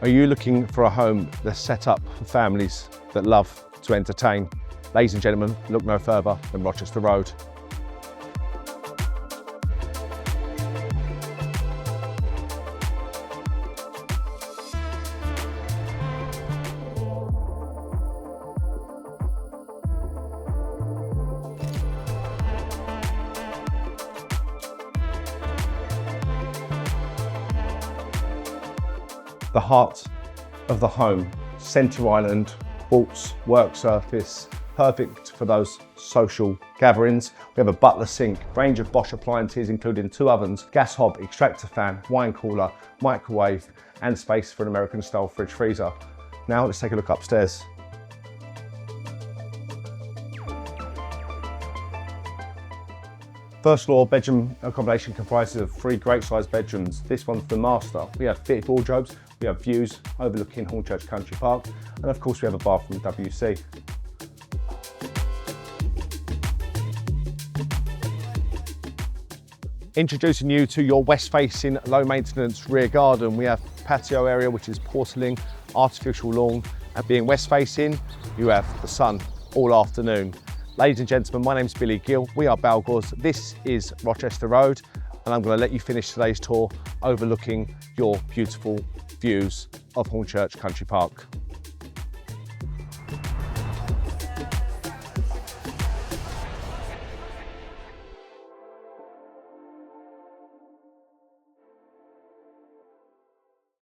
Are you looking for a home that's set up for families that love to entertain? Ladies and gentlemen, look no further than Rochester Road. The heart of the home, centre island, vaults, work surface, perfect for those social gatherings. We have a butler sink, range of BOSCH appliances including 2 ovens, gas hob, extractor fan, wine cooler, microwave and space for an American style fridge freezer. Now let's take a look upstairs. First floor bedroom accommodation comprises of 3 great sized bedrooms. This one's the master. We have fitted wardrobes, we have views overlooking Hornchurch Country Park, and of course we have a bathroom WC. Introducing you to your west facing low maintenance rear garden. We have patio area which is porcelain, artificial lawn, and being west facing you have the sun all afternoon. Ladies and gentlemen, my name's Billy Gill, we are Balgors, this is Rochester Road, and I'm going to let you finish today's tour overlooking your beautiful views of Hornchurch Country Park.